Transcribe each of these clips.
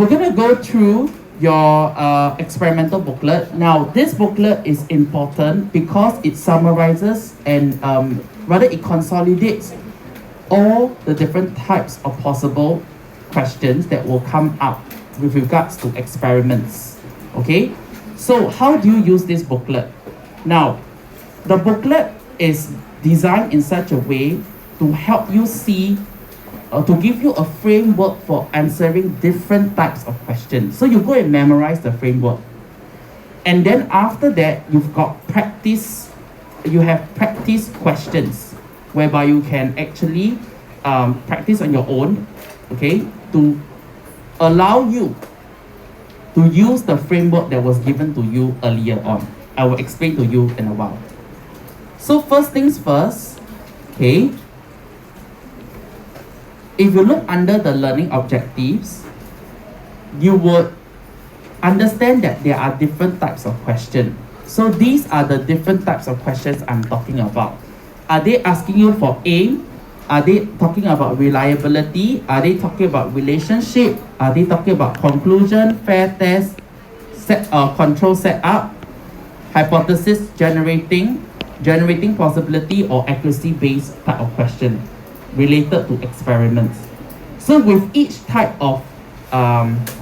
We're going to go through your experimental booklet. Now, this booklet is important because it summarizes and rather it consolidates all the different types of possible questions that will come up with regards to experiments. Okay, so how do you use this booklet? Now, the booklet is designed in such a way to help you see to give you a framework for answering different types of questions. So you go and memorize the framework. And then after that, you've got practice, you have practice questions whereby you can actually practice on your own, okay, to allow you to use the framework that was given to you earlier on. I will explain to you in a while. So first things first, okay, if you look under the learning objectives, you would understand that there are different types of questions. So these are the different types of questions I'm talking about. Are they asking you for aim? Are they talking about reliability? Are they talking about relationship? Are they talking about conclusion, fair test, control setup, hypothesis generating plausibility or accuracy based type of question related to experiments? So with each type of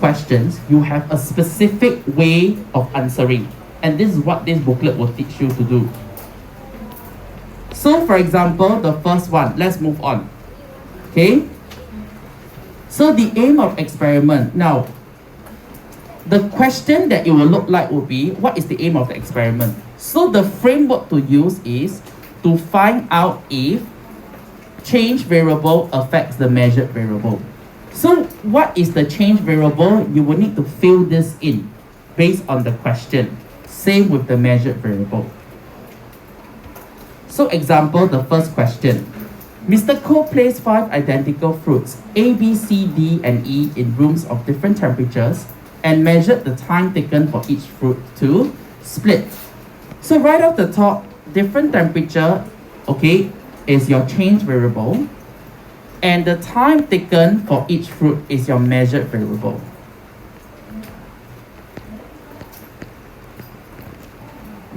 questions, you have a specific way of answering, and this is what this booklet will teach you to do. So for example, the first one, let's move on. Okay, so the aim of experiment. Now, the question that it will look like will be, what is the aim of the experiment? So the framework to use is to find out if change variable affects the measured variable. So what is the change variable? You will need to fill this in based on the question. Same with the measured variable. So example, the first question. Mr. Ko placed 5 identical fruits, A, B, C, D, and E in rooms of different temperatures and measured the time taken for each fruit to split. So right off the top, different temperature, okay, is your change variable, and the time taken for each fruit is your measured variable.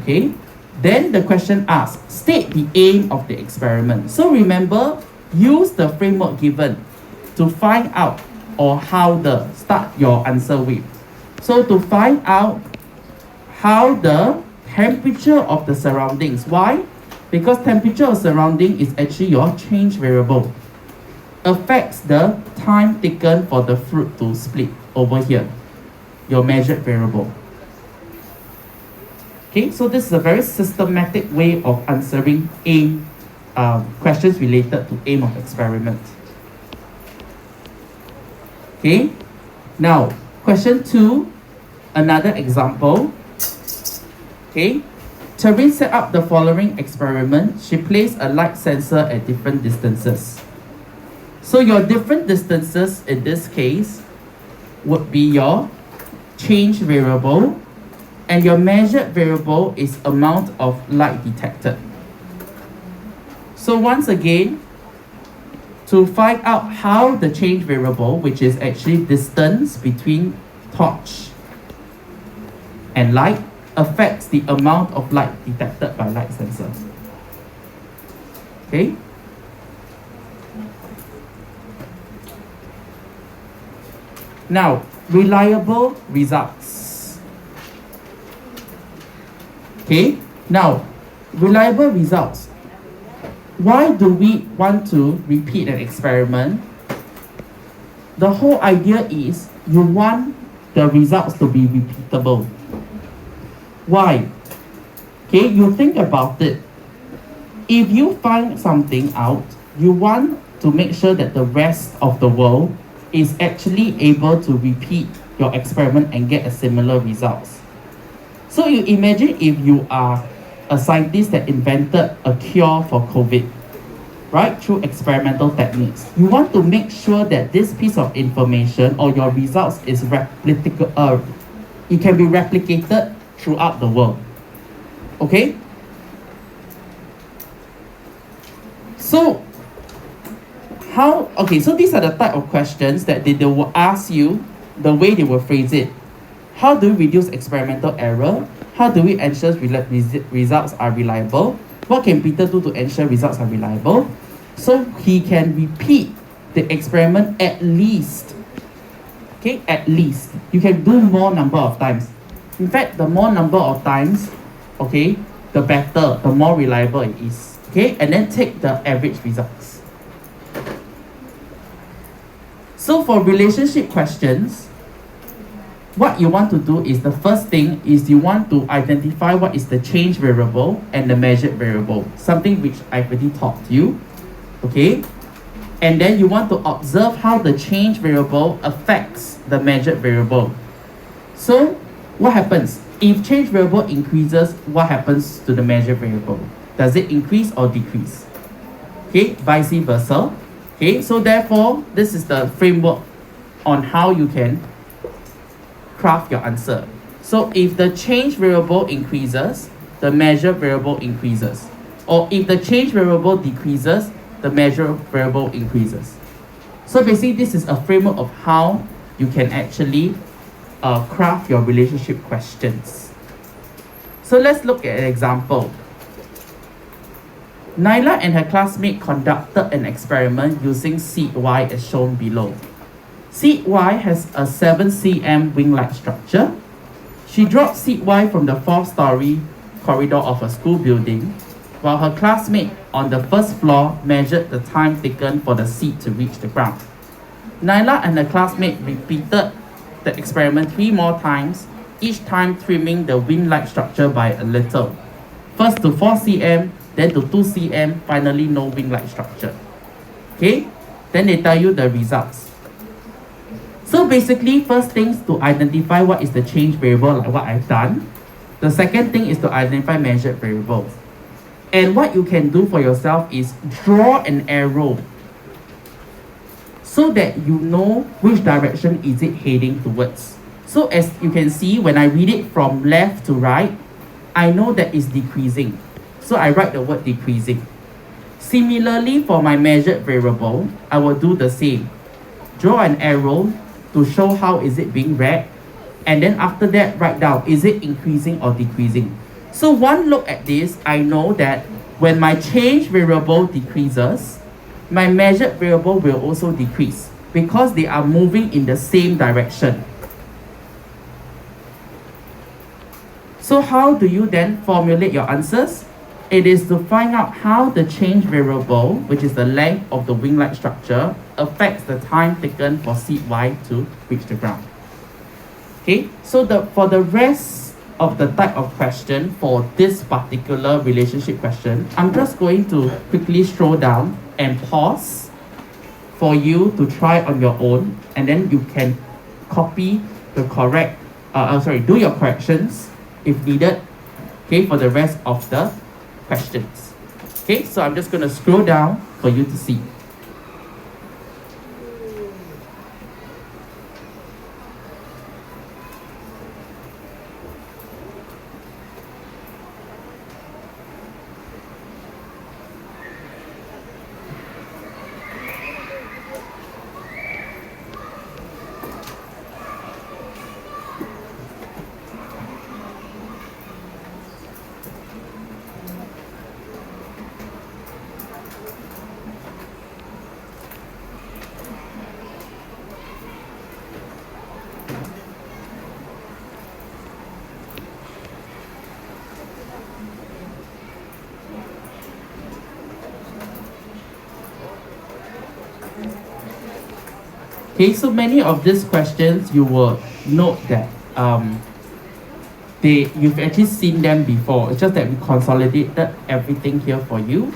Okay, then the question asks, state the aim of the experiment. So remember, use the framework given to find out or start your answer with. So to find out how the temperature of the surroundings. Why? Because temperature of surrounding is actually your change variable. Affects the time taken for the fruit to split over here. Your measured variable. Okay, so this is a very systematic way of answering aim questions related to aim of experiment. Okay, now question 2, another example. Okay, Taryn set up the following experiment. She placed a light sensor at different distances. So your different distances in this case would be your change variable, and your measured variable is amount of light detected. So once again, to find out how the change variable, which is actually distance between torch and light, affects the amount of light detected by light sensor. Okay? Now, reliable results. Okay? Now, reliable results. Why do we want to repeat an experiment? The whole idea is you want the results to be repeatable. Why? Okay, you think about it. If you find something out, you want to make sure that the rest of the world is actually able to repeat your experiment and get a similar results. So you imagine if you are a scientist that invented a cure for COVID, right, through experimental techniques. You want to make sure that this piece of information or your results is replicable, it can be replicated throughout the world. Okay? So so these are the type of questions that they will ask you the way they will phrase it. How do we reduce experimental error? How do we ensure results are reliable? What can Peter do to ensure results are reliable? So he can repeat the experiment at least. Okay, at least. You can do more number of times. In fact, the more number of times, okay, the better, the more reliable it is. Okay, and then take the average results. So for relationship questions, what you want to do is the first thing is you want to identify what is the change variable and the measured variable, something which I've already taught you. Okay, and then you want to observe how the change variable affects the measured variable. So what happens? If change variable increases, what happens to the measured variable? Does it increase or decrease? Okay, vice versa. Okay, so therefore, this is the framework on how you can craft your answer. So if the change variable increases, the measured variable increases. Or if the change variable decreases, the measured variable increases. So basically, this is a framework of how you can actually craft your relationship questions. So let's look at an example. Naila and her classmate conducted an experiment using seed Y as shown below. Seed Y has a 7 cm wing-like structure. She dropped seed Y from the 4th-story corridor of a school building, while her classmate on the 1st floor measured the time taken for the seed to reach the ground. Naila and her classmate repeated the experiment 3 more times, each time trimming the wing-like structure by a little. First to 4 cm, then to 2 cm, finally no wing-like structure. Okay, then they tell you the results. So basically, first things to identify what is the change variable, like what I've done. The second thing is to identify measured variables. And what you can do for yourself is draw an arrow so that you know which direction is it heading towards. So as you can see, when I read it from left to right, I know that it's decreasing. So I write the word decreasing. Similarly, for my measured variable, I will do the same. Draw an arrow to show how is it being read, and then after that write down, is it increasing or decreasing. So one look at this, I know that when my change variable decreases, my measured variable will also decrease because they are moving in the same direction. So how do you then formulate your answers? It is to find out how the change variable, which is the length of the wing-like structure, affects the time taken for seed Y to reach the ground. Okay, so for the rest of the type of question for this particular relationship question, I'm just going to quickly scroll down and pause for you to try on your own, and then you can copy the correct, do your corrections if needed, okay, for the rest of the questions. Okay, so I'm just going to scroll down for you to see. Okay, so many of these questions you will note that you've actually seen them before. It's just that we consolidated everything here for you.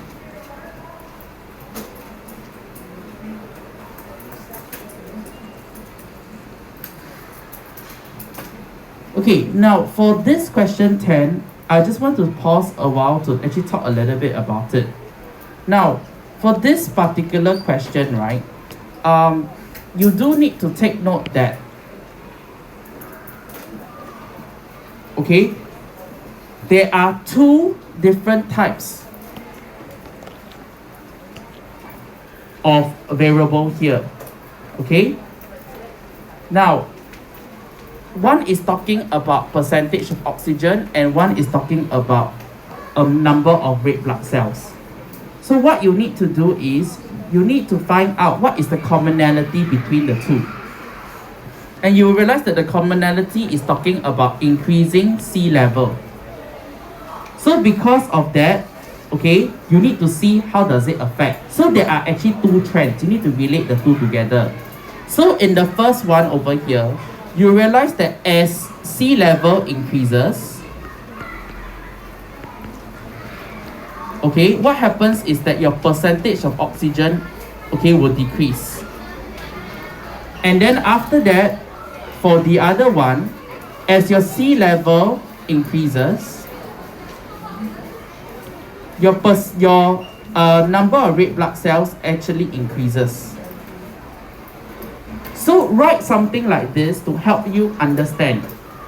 Okay, now for this question 10, I just want to pause a while to actually talk a little bit about it. Now, for this particular question, right, you do need to take note that, okay, there are 2 different types of variable here, okay? Now, one is talking about percentage of oxygen and one is talking about a number of red blood cells. So what you need to do is you need to find out what is the commonality between the two. And you will realize that the commonality is talking about increasing sea level. So because of that, okay, you need to see how does it affect. So there are actually two trends. You need to relate the two together. So in the first one over here, you realize that as sea level increases, okay, what happens is that your percentage of oxygen, okay, will decrease. And then after that, for the other one, as your sea level increases, your number of red blood cells actually increases. So write something like this to help you understand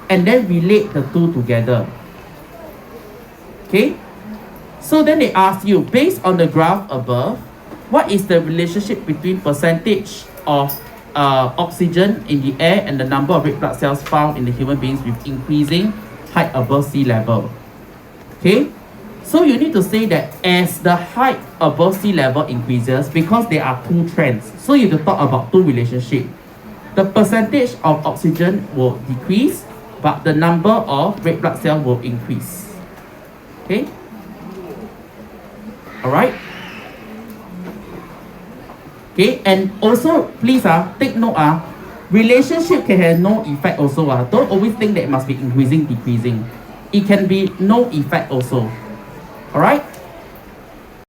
and then relate the two together. Okay? So then they ask you, based on the graph above, what is the relationship between percentage of oxygen in the air and the number of red blood cells found in the human beings with increasing height above sea level? Okay? So you need to say that as the height above sea level increases, because there are two trends, so you have to talk about two relationships. The percentage of oxygen will decrease, but the number of red blood cells will increase. Okay? Alright? Okay, and also please take note, relationship can have no effect also. Don't always think that it must be increasing, decreasing. It can be no effect also. Alright?